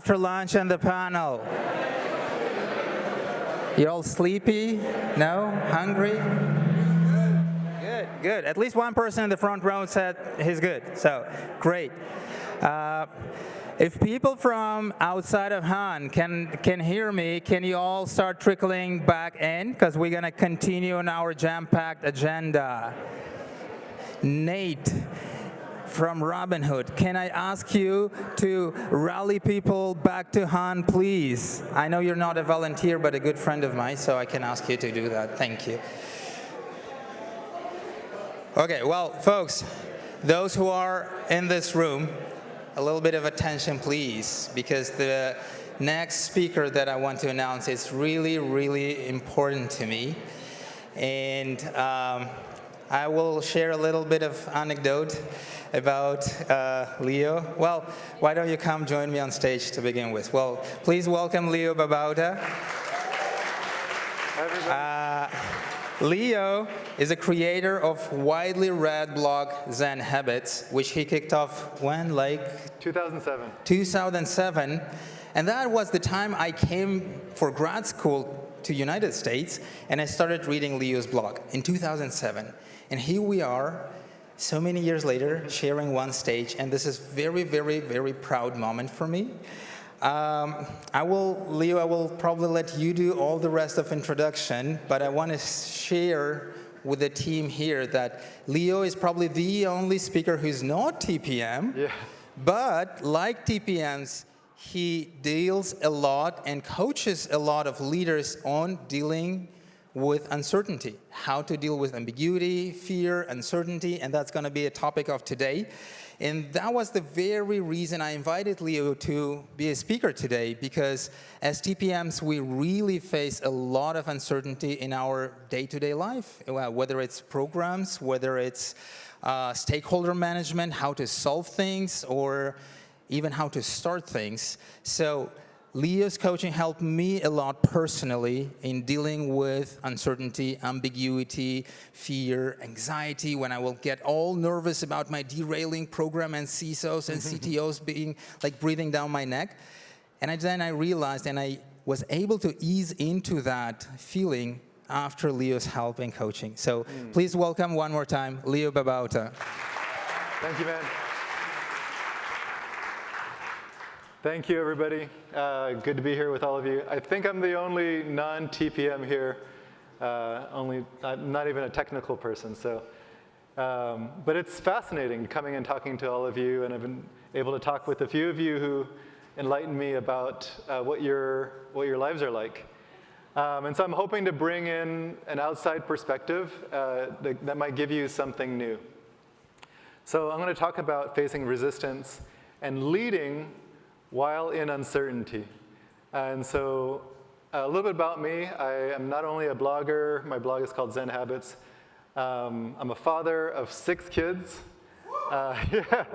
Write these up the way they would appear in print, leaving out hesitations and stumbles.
after lunch and the panel? You're all sleepy? No? Hungry? Good, good. At least one person in the front row said he's good, so great. If people from outside of Han can hear me, can you all start trickling back in? Because we're going to continue on our jam-packed agenda. Nate from Robinhood, can I ask you to rally people back to Han, please? I know you're not a volunteer, but a good friend of mine, so I can ask you to do that. Thank you. Okay, well, folks, those who are in this room, a little bit of attention, please, because the next speaker that I want to announce is really, really important to me. And I will share a little bit of anecdote about Leo. Well, why don't you come join me on stage to begin with? Well, please welcome Leo Babauta. Leo is a creator of widely read blog Zen Habits, which he kicked off when, like? 2007. 2007. And that was the time I came for grad school to United States, and I started reading Leo's blog in 2007. And here we are, so many years later, sharing one stage, and this is very, very, very proud moment for me. Leo, I will probably let you do all the rest of introduction, but I want to share with the team here that Leo is probably the only speaker who's not TPM, yeah. But like TPMs, he deals a lot and coaches a lot of leaders on dealing with uncertainty, how to deal with ambiguity, fear, uncertainty, and that's going to be a topic of today. And that was the very reason I invited Leo to be a speaker today, because as TPMs, we really face a lot of uncertainty in our day-to-day life, whether it's programs, whether it's stakeholder management, how to solve things, or even how to start things. So Leo's coaching helped me a lot personally in dealing with uncertainty, ambiguity, fear, anxiety, when I will get all nervous about my derailing program and CISOs and CTOs being like breathing down my neck. And then I realized, and I was able to ease into that feeling after Leo's help and coaching. So please welcome one more time, Leo Babauta. Thank you, man. Thank you, everybody. Good to be here with all of you. I think I'm the only non-TPM here, I'm not even a technical person. So, but it's fascinating coming and talking to all of you, and I've been able to talk with a few of you who enlightened me about what your lives are like. And so I'm hoping to bring in an outside perspective that might give you something new. So I'm going to talk about facing resistance and leading while in uncertainty. And so a little bit about me. I am not only a blogger, my blog is called Zen Habits. I'm a father of 6 kids. Yeah.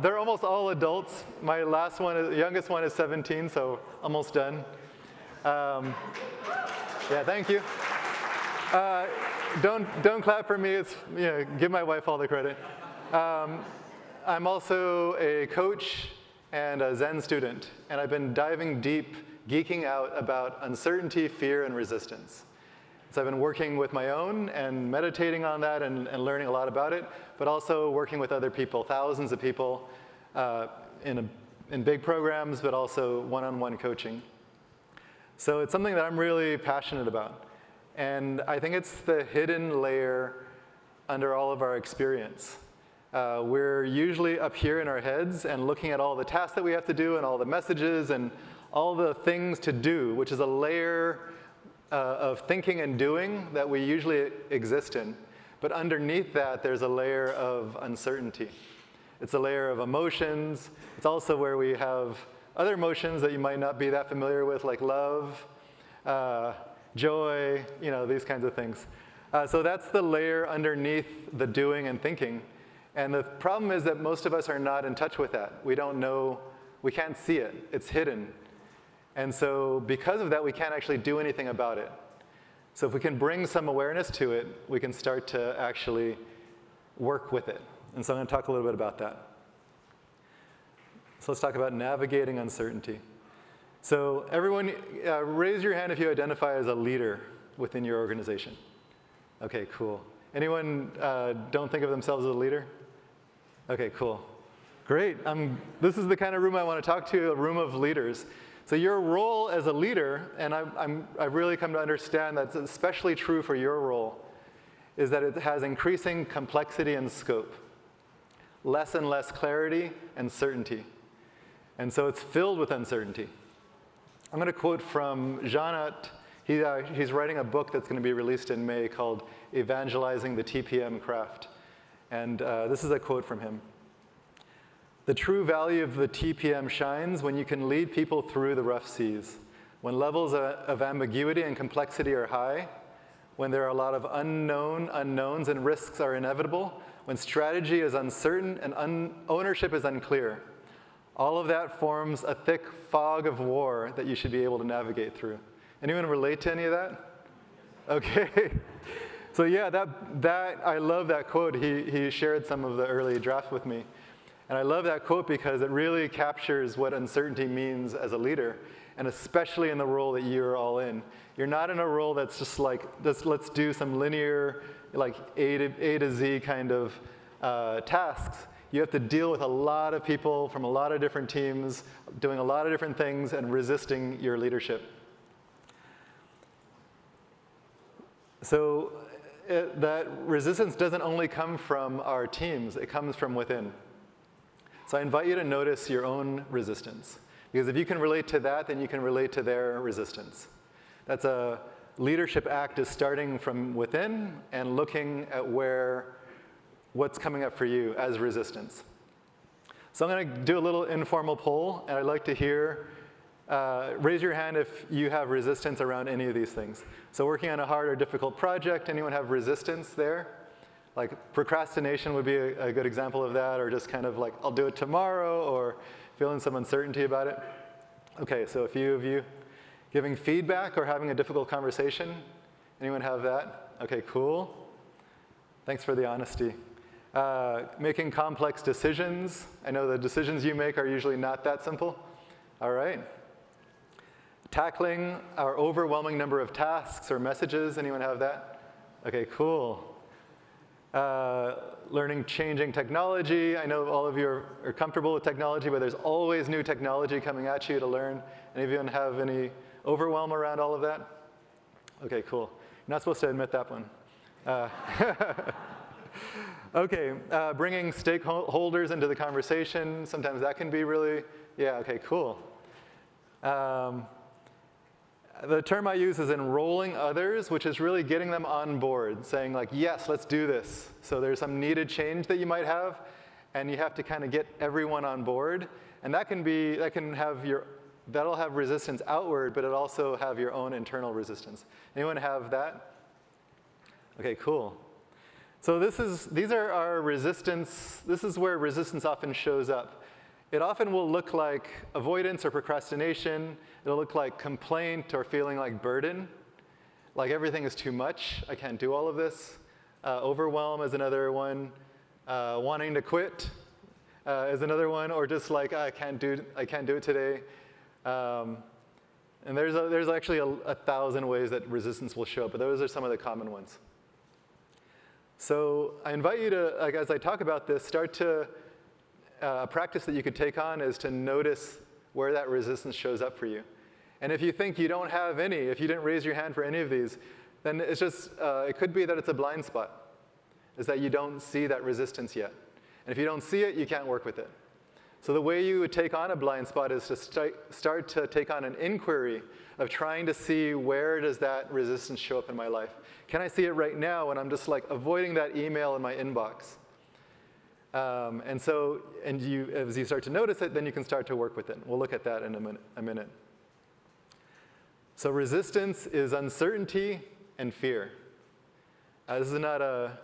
They're almost all adults. My youngest one is 17, so almost done. Yeah, thank you. Don't clap for me. It's, give my wife all the credit. I'm also a coach and a Zen student, and I've been diving deep, geeking out about uncertainty, fear, and resistance. So I've been working with my own and meditating on that and learning a lot about it, but also working with other people, thousands of people in big programs, but also one-on-one coaching. So it's something that I'm really passionate about. And I think it's the hidden layer under all of our experience. We're usually up here in our heads and looking at all the tasks that we have to do and all the messages and all the things to do, which is a layer of thinking and doing that we usually exist in. But underneath that, there's a layer of uncertainty. It's a layer of emotions. It's also where we have other emotions that you might not be that familiar with, like love, joy, these kinds of things. So that's the layer underneath the doing and thinking. And the problem is that most of us are not in touch with that. We don't know, we can't see it. It's hidden. And so because of that, we can't actually do anything about it. So if we can bring some awareness to it, we can start to actually work with it. And so I'm going to talk a little bit about that. So let's talk about navigating uncertainty. So everyone, raise your hand if you identify as a leader within your organization. Okay, cool. Anyone don't think of themselves as a leader? Okay, cool. Great. This is the kind of room I want to talk to, a room of leaders. So your role as a leader, and I've really come to understand that's especially true for your role, is that it has increasing complexity and scope, less and less clarity and certainty. And so it's filled with uncertainty. I'm going to quote from Janat. He's writing a book that's going to be released in May called Evangelizing the TPM Craft. And this is a quote from him. "The true value of the TPM shines when you can lead people through the rough seas, when levels of ambiguity and complexity are high, when there are a lot of unknowns and risks are inevitable, when strategy is uncertain and ownership is unclear. All of that forms a thick fog of war that you should be able to navigate through." Anyone relate to any of that? Okay. So yeah, I love that quote. He shared some of the early draft with me. And I love that quote because it really captures what uncertainty means as a leader, and especially in the role that you're all in. You're not in a role that's just like, let's do some linear, like A to Z kind of tasks. You have to deal with a lot of people from a lot of different teams, doing a lot of different things and resisting your leadership. So that resistance doesn't only come from our teams, it comes from within. So I invite you to notice your own resistance. Because if you can relate to that, then you can relate to their resistance. That's a leadership act, is starting from within and looking at what's coming up for you as resistance. So I'm going to do a little informal poll, and I'd like to hear, raise your hand if you have resistance around any of these things. So working on a hard or difficult project, anyone have resistance there? Like procrastination would be a good example of that, or just kind of like, I'll do it tomorrow, or feeling some uncertainty about it. Okay, so a few of you. Giving feedback or having a difficult conversation, anyone have that? Okay, cool. Thanks for the honesty. Making complex decisions. I know the decisions you make are usually not that simple. All right. Tackling our overwhelming number of tasks or messages. Anyone have that? Okay, cool. Learning changing technology. I know all of you are comfortable with technology, but there's always new technology coming at you to learn. Any of you have any overwhelm around all of that? Okay, cool. You're not supposed to admit that one. Okay, bringing stakeholders into the conversation. Sometimes that can be really, yeah, okay, cool. The term I use is enrolling others, which is really getting them on board, saying like, yes, let's do this. So there's some needed change that you might have, and you have to kind of get everyone on board. And that'll have resistance outward, but it'll also have your own internal resistance. Anyone have that? Okay, cool. So these are our resistance. This is where resistance often shows up. It often will look like avoidance or procrastination. It'll look like complaint or feeling like burden, like everything is too much. I can't do all of this. Overwhelm is another one. Wanting to quit is another one, or just like I can't do it today. And there's actually a 1,000 ways that resistance will show up, but those are some of the common ones. So I invite you to, like, as I talk about this, start to, a practice that you could take on is to notice where that resistance shows up for you. And if you think you don't have any, if you didn't raise your hand for any of these, then it's just, it could be that it's a blind spot, is that you don't see that resistance yet. And if you don't see it, you can't work with it. So the way you would take on a blind spot is to start to take on an inquiry of trying to see, where does that resistance show up in my life? Can I see it right now when I'm just like avoiding that email in my inbox? As you start to notice it, then you can start to work with it. We'll look at that in a minute. So resistance is uncertainty and fear. This is not a,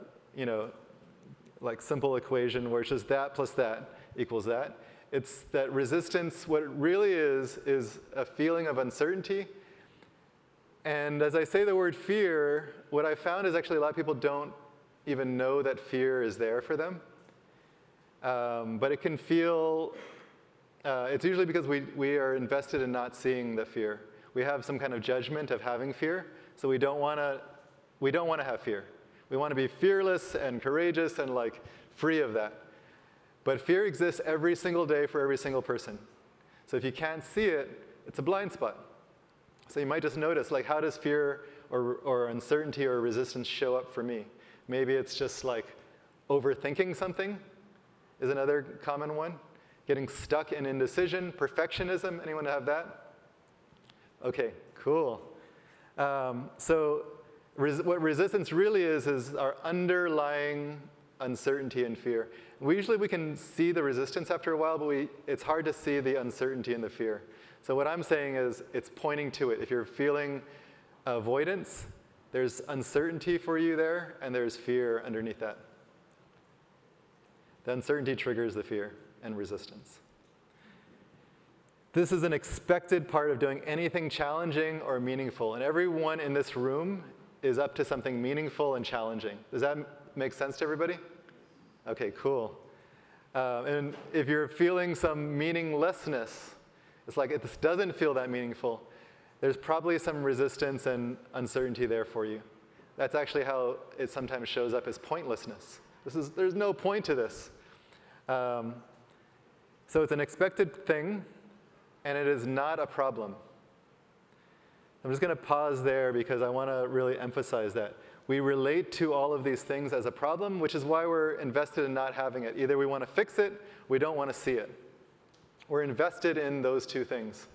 like simple equation where it's just that plus that equals that. It's that resistance, what it really is a feeling of uncertainty. And as I say the word fear, what I found is actually a lot of people don't even know that fear is there for them. But it can feel it's usually because we are invested in not seeing the fear. We have some kind of judgment of having fear, so we don't want to have fear. We want to be fearless and courageous and like free of that. But fear exists every single day for every single person. So if you can't see it, it's a blind spot. So you might just notice, like, how does fear or uncertainty or resistance show up for me? Maybe it's just like overthinking something is another common one. Getting stuck in indecision, perfectionism. Anyone have that? Okay, cool. So what resistance really is our underlying uncertainty and fear. Usually we can see the resistance after a while, but it's hard to see the uncertainty and the fear. So what I'm saying is it's pointing to it. If you're feeling avoidance, there's uncertainty for you there, and there's fear underneath that. The uncertainty triggers the fear and resistance. This is an expected part of doing anything challenging or meaningful, and everyone in this room is up to something meaningful and challenging. Does that make sense to everybody? Okay, cool. And if you're feeling some meaninglessness, it's like this doesn't feel that meaningful, there's probably some resistance and uncertainty there for you. That's actually how it sometimes shows up as pointlessness. There's no point to this. So it's an expected thing, and it is not a problem. I'm just going to pause there because I want to really emphasize that. We relate to all of these things as a problem, which is why we're invested in not having it. Either we want to fix it, we don't want to see it. We're invested in those two things.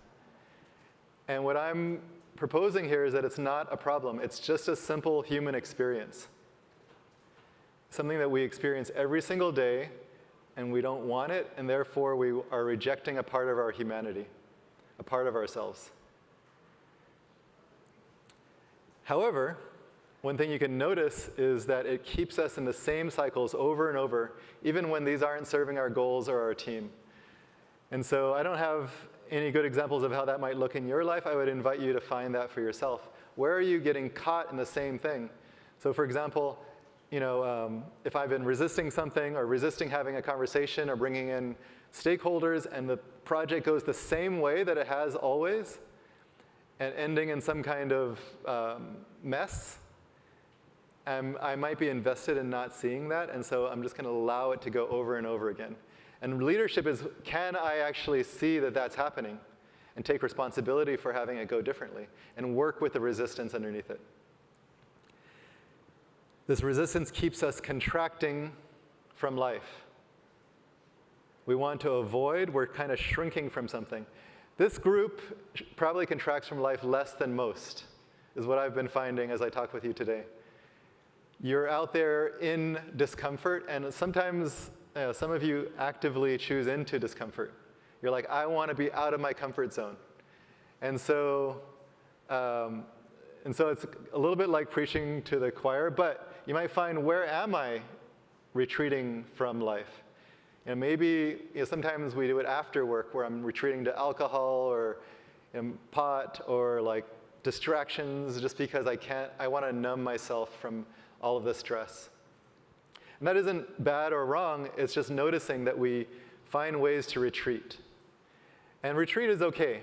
And what I'm proposing here is that it's not a problem. It's just a simple human experience. Something that we experience every single day, and we don't want it, and therefore we are rejecting a part of our humanity, a part of ourselves. However, one thing you can notice is that it keeps us in the same cycles over and over, even when these aren't serving our goals or our team. And so I don't have any good examples of how that might look in your life. I would invite you to find that for yourself. Where are you getting caught in the same thing? So for example, if I've been resisting something or resisting having a conversation or bringing in stakeholders and the project goes the same way that it has always and ending in some kind of mess, I might be invested in not seeing that, and so I'm just going to allow it to go over and over again. And leadership is, can I actually see that that's happening and take responsibility for having it go differently and work with the resistance underneath it? This resistance keeps us contracting from life. We want to avoid, we're kind of shrinking from something. This group probably contracts from life less than most, is what I've been finding as I talk with you today. You're out there in discomfort, and sometimes some of you actively choose into discomfort. You're like, I want to be out of my comfort zone. And so it's a little bit like preaching to the choir, but you might find, where am I retreating from life? Maybe sometimes we do it after work, where I'm retreating to alcohol or pot or like distractions, just because I want to numb myself from all of the stress. And that isn't bad or wrong, it's just noticing that we find ways to retreat. And retreat is okay.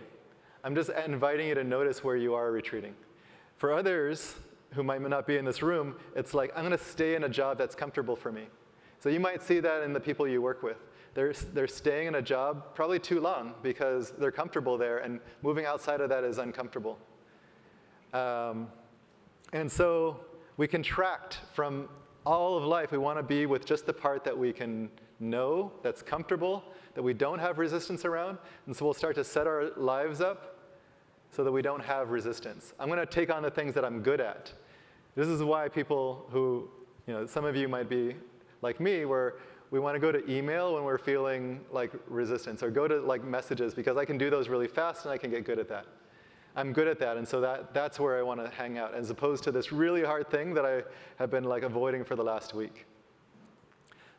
I'm just inviting you to notice where you are retreating. For others who might not be in this room, it's like, I'm going to stay in a job that's comfortable for me. So you might see that in the people you work with. They're staying in a job probably too long because they're comfortable there, and moving outside of that is uncomfortable. And so we contract from all of life. We want to be with just the part that we can know, that's comfortable, that we don't have resistance around. And so we'll start to set our lives up so that we don't have resistance. I'm going to take on the things that I'm good at. This is why people who, some of you might be like me, where we want to go to email when we're feeling like resistance, or go to like messages, because I can do those really fast and I can get good at that. I'm good at that, and so that's where I want to hang out, as opposed to this really hard thing that I have been like avoiding for the last week.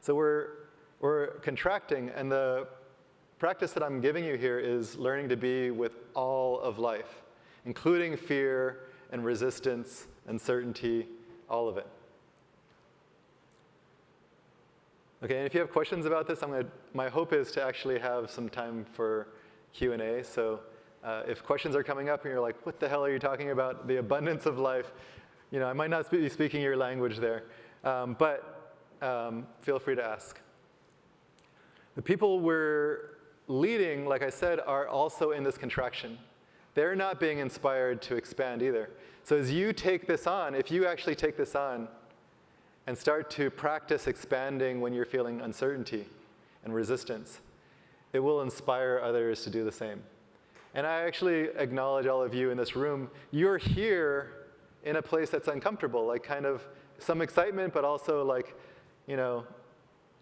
So we're contracting, and the practice that I'm giving you here is learning to be with all of life, including fear and resistance, uncertainty, all of it. Okay, and if you have questions about this, my hope is to actually have some time for Q&A. So if questions are coming up and you're like, what the hell are you talking about? The abundance of life. I might not be speaking your language there, but feel free to ask. The people we're leading, like I said, are also in this contraction. They're not being inspired to expand either. So as you take this on, if you actually take this on and start to practice expanding when you're feeling uncertainty and resistance, it will inspire others to do the same. And I actually acknowledge all of you in this room. You're here in a place that's uncomfortable, like kind of some excitement, but also like,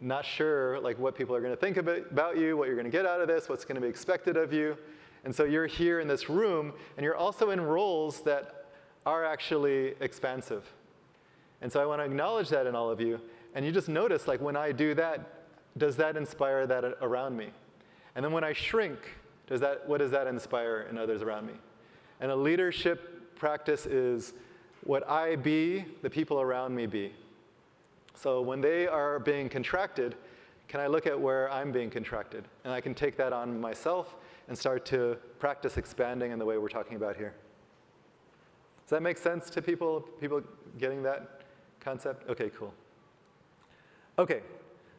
not sure like what people are going to think about you, what you're going to get out of this, what's going to be expected of you. And so you're here in this room, and you're also in roles that are actually expansive. And so I want to acknowledge that in all of you. And you just notice, like when I do that, does that inspire that around me? And then when I shrink, what does that inspire in others around me? And a leadership practice is what I be, the people around me be. So when they are being contracted, can I look at where I'm being contracted? And I can take that on myself and start to practice expanding in the way we're talking about here. Does that make sense to people? People getting that concept? Okay, cool. Okay,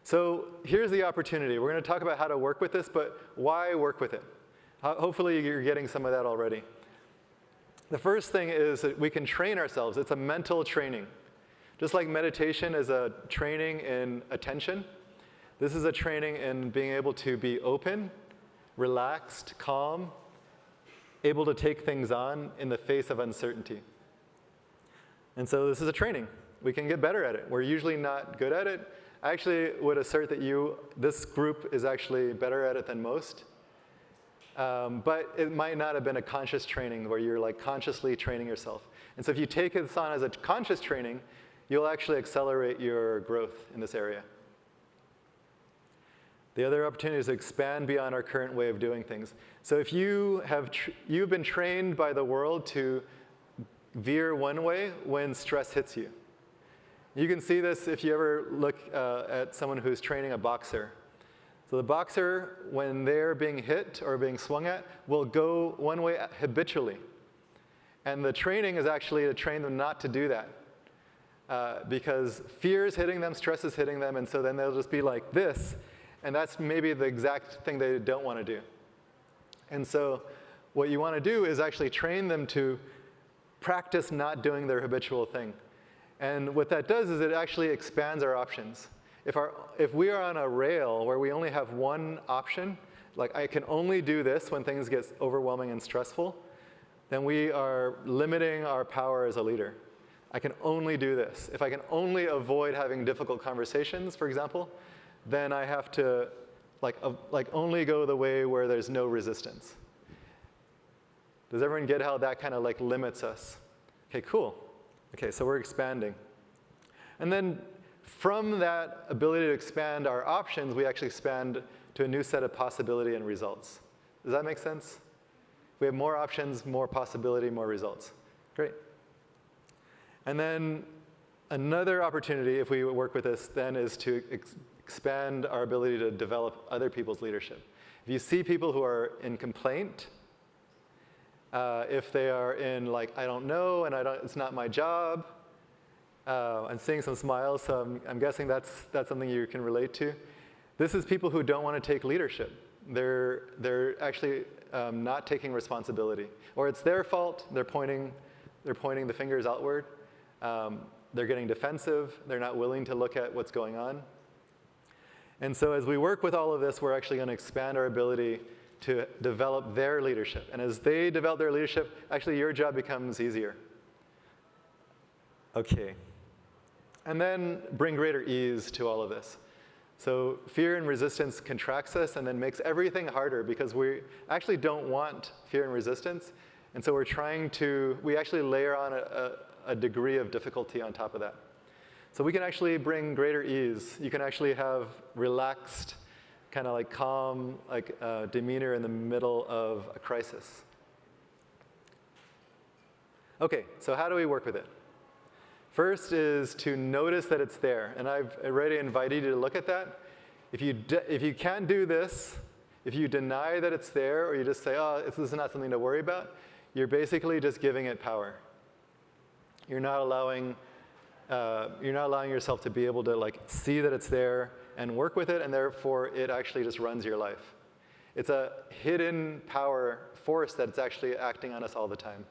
so here's the opportunity. We're going to talk about how to work with this, but why work with it? Hopefully you're getting some of that already. The first thing is that we can train ourselves. It's a mental training. Just like meditation is a training in attention, this is a training in being able to be open, relaxed, calm, able to take things on in the face of uncertainty. And so this is a training. We can get better at it. We're usually not good at it. I actually would assert that this group is actually better at it than most. But it might not have been a conscious training where you're like consciously training yourself. And so if you take this on as a conscious training, you'll actually accelerate your growth in this area. The other opportunity is to expand beyond our current way of doing things. So if you've been trained by the world to veer one way when stress hits you. You can see this if you ever look at someone who's training a boxer. So the boxer, when they're being hit or being swung at, will go one way habitually. And the training is actually to train them not to do that. Because fear is hitting them, stress is hitting them, and so then they'll just be like this. And that's maybe the exact thing they don't want to do. And so what you want to do is actually train them to practice not doing their habitual thing. And what that does is it actually expands our options. If we are on a rail where we only have one option, like I can only do this when things get overwhelming and stressful, then we are limiting our power as a leader. I can only do this. If I can only avoid having difficult conversations, for example, then I have to only go the way where there's no resistance. Does everyone get how that kind of like limits us? Okay, cool. Okay, so we're expanding. And then from that ability to expand our options, we actually expand to a new set of possibility and results. Does that make sense? We have more options, more possibility, more results. Great. And then another opportunity, if we work with this, then is to expand our ability to develop other people's leadership. If you see people who are in complaint, if they are in like, I don't know, and it's not my job, I'm seeing some smiles, so I'm guessing that's something you can relate to. This is people who don't want to take leadership. They're actually not taking responsibility. Or it's their fault, they're pointing the fingers outward. They're getting defensive, they're not willing to look at what's going on. And so as we work with all of this, we're actually going to expand our ability to develop their leadership. And as they develop their leadership, actually your job becomes easier. Okay. And then bring greater ease to all of this. So fear and resistance contracts us and then makes everything harder because we actually don't want fear and resistance. And so we actually layer on a degree of difficulty on top of that. So we can actually bring greater ease. You can actually have relaxed, kind of like calm, demeanor in the middle of a crisis. Okay, so how do we work with it? First is to notice that it's there. And I've already invited you to look at that. If you can't do this, if you deny that it's there, or you just say, oh, this is not something to worry about, you're basically just giving it power. You're not allowing yourself to be able to like see that it's there and work with it, and therefore it actually just runs your life. It's a hidden power force that's actually acting on us all the time.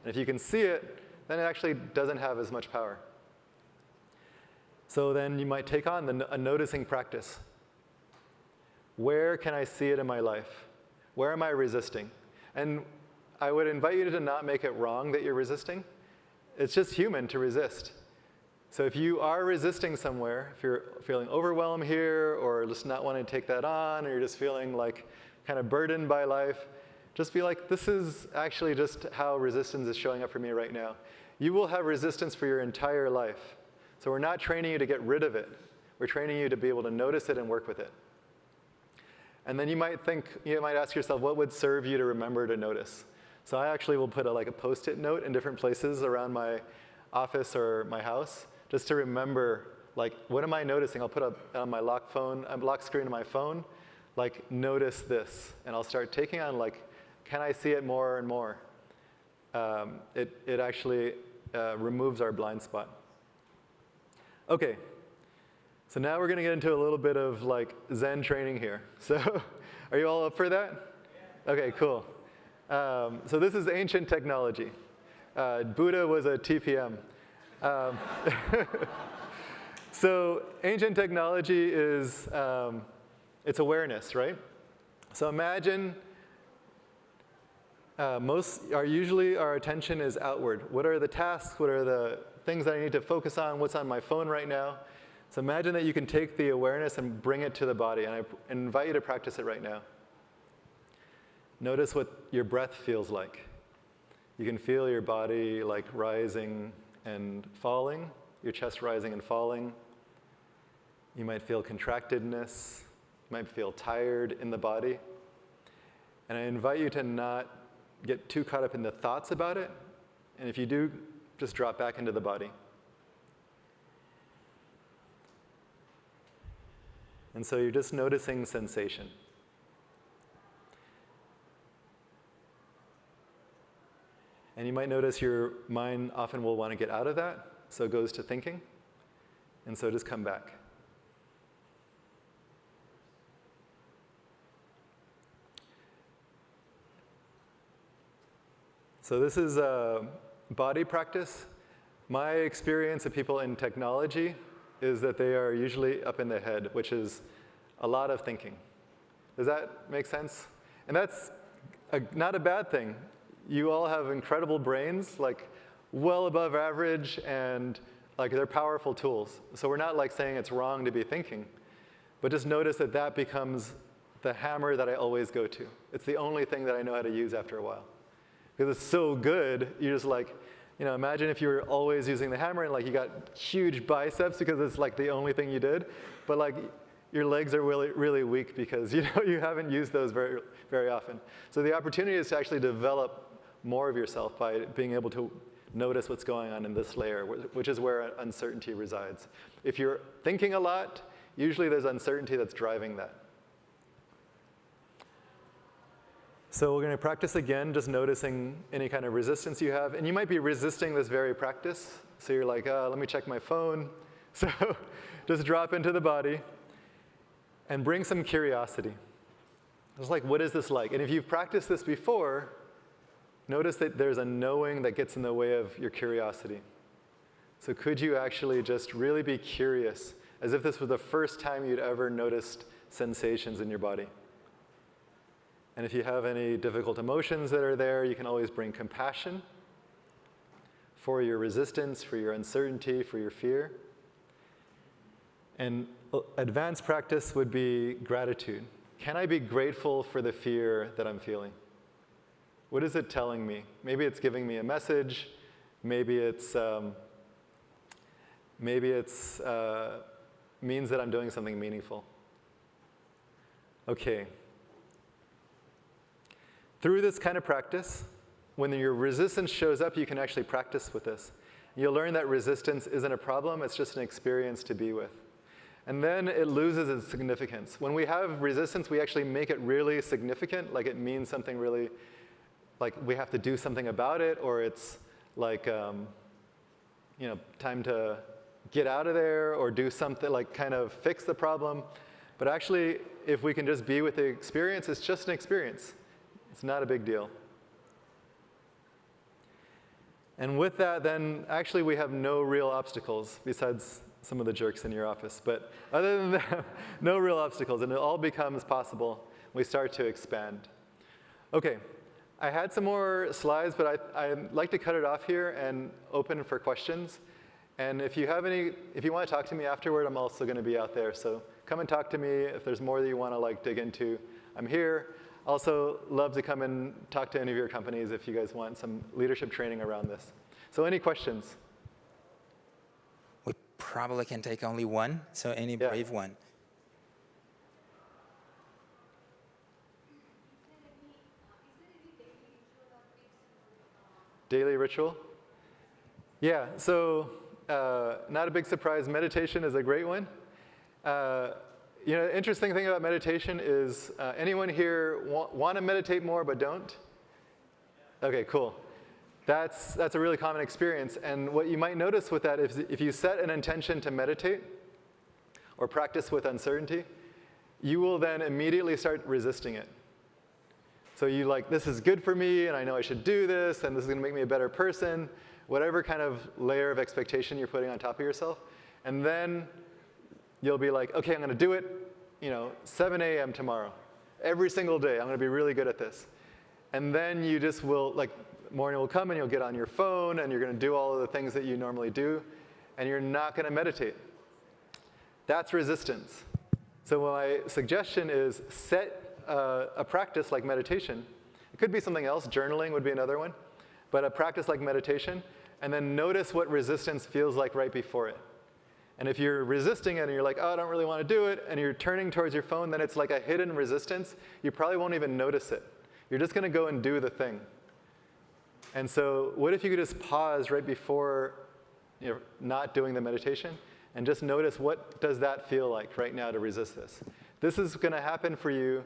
And if you can see it, then it actually doesn't have as much power. So then you might take on a noticing practice. Where can I see it in my life? Where am I resisting? And I would invite you to not make it wrong that you're resisting. It's just human to resist. So if you are resisting somewhere, if you're feeling overwhelmed here, or just not wanting to take that on, or you're just feeling like kind of burdened by life, just be like, this is actually just how resistance is showing up for me right now. You will have resistance for your entire life. So we're not training you to get rid of it. We're training you to be able to notice it and work with it. And then you might ask yourself, what would serve you to remember to notice? So I actually will put a Post-it note in different places around my office or my house, just to remember, like, what am I noticing? I'll put up on my lock screen of my phone, like, notice this. And I'll start taking on, like, can I see it more and more? It actually removes our blind spot. Okay, so now we're going to get into a little bit of like Zen training here. So are you all up for that? Okay, cool. So this is ancient technology. Buddha was a TPM. So ancient technology is, it's awareness, right? So imagine usually our attention is outward. What are the tasks? What are the things that I need to focus on? What's on my phone right now? So imagine that you can take the awareness and bring it to the body. And I invite you to practice it right now. Notice what your breath feels like. You can feel your body like rising and falling, your chest rising and falling. You might feel contractedness. You might feel tired in the body. And I invite you to not get too caught up in the thoughts about it. And if you do, just drop back into the body. And so you're just noticing sensation. And you might notice your mind often will want to get out of that, so it goes to thinking. And so just come back. So this is a body practice. My experience of people in technology is that they are usually up in the head, which is a lot of thinking. Does that make sense? And that's not a bad thing. You all have incredible brains, like well above average, and like they're powerful tools. So we're not like saying it's wrong to be thinking, but just notice that that becomes the hammer that I always go to. It's the only thing that I know how to use after a while. Because it's so good, you're just like, imagine if you were always using the hammer and like you got huge biceps because it's like the only thing you did, but like your legs are really, really weak because you haven't used those very, very often. So the opportunity is to actually develop more of yourself by being able to notice what's going on in this layer, which is where uncertainty resides. If you're thinking a lot, usually there's uncertainty that's driving that. So we're going to practice again, just noticing any kind of resistance you have. And you might be resisting this very practice. So you're like, let me check my phone. So just drop into the body and bring some curiosity. It's like, what is this like? And if you've practiced this before, notice that there's a knowing that gets in the way of your curiosity. So could you actually just really be curious, as if this was the first time you'd ever noticed sensations in your body? And if you have any difficult emotions that are there, you can always bring compassion for your resistance, for your uncertainty, for your fear. And advanced practice would be gratitude. Can I be grateful for the fear that I'm feeling? What is it telling me? Maybe it's giving me a message. Maybe it's means that I'm doing something meaningful. Okay. Through this kind of practice, when your resistance shows up, you can actually practice with this. You'll learn that resistance isn't a problem, it's just an experience to be with. And then it loses its significance. When we have resistance, we actually make it really significant, like it means something really, like we have to do something about it, or it's like, time to get out of there, or do something, like kind of fix the problem. But actually, if we can just be with the experience, it's just an experience. It's not a big deal. And with that, then actually we have no real obstacles besides some of the jerks in your office. But other than that, no real obstacles, and it all becomes possible. We start to expand. OK, I had some more slides, but I'd like to cut it off here and open for questions. And if you want to talk to me afterward, I'm also going to be out there. So come and talk to me if there's more that you want to dig into. I'm here. Also, love to come and talk to any of your companies if you guys want some leadership training around this. So any questions? We probably can take only one, so any brave one. Daily ritual? Yeah, so not a big surprise. Meditation is a great one. Interesting thing about meditation is anyone here want to meditate more but don't? OK, cool. That's a really common experience. And what you might notice with that is if you set an intention to meditate or practice with uncertainty, you will then immediately start resisting it. So you this is good for me, and I know I should do this, and this is going to make me a better person, whatever kind of layer of expectation you're putting on top of yourself. And then you'll be like, OK, I'm going to do it 7 a.m. tomorrow. Every single day, I'm going to be really good at this. And then you just will, morning will come, and you'll get on your phone, and you're going to do all of the things that you normally do, and you're not going to meditate. That's resistance. So my suggestion is set a practice like meditation. It could be something else. Journaling would be another one. But a practice like meditation, and then notice what resistance feels like right before it. And if you're resisting it and you're like, oh, I don't really want to do it, and you're turning towards your phone, then it's like a hidden resistance. You probably won't even notice it. You're just going to go and do the thing. And so what if you could just pause right before not doing the meditation and just notice what does that feel like right now to resist this? This is going to happen for you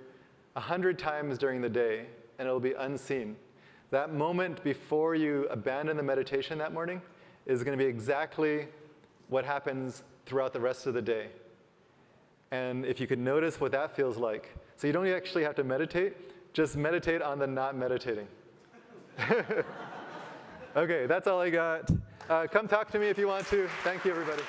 100 times during the day, and it'll be unseen. That moment before you abandon the meditation that morning is going to be exactly what happens throughout the rest of the day. And if you could notice what that feels like. So you don't actually have to meditate, just meditate on the not meditating. OK, that's all I got. Come talk to me if you want to. Thank you, everybody.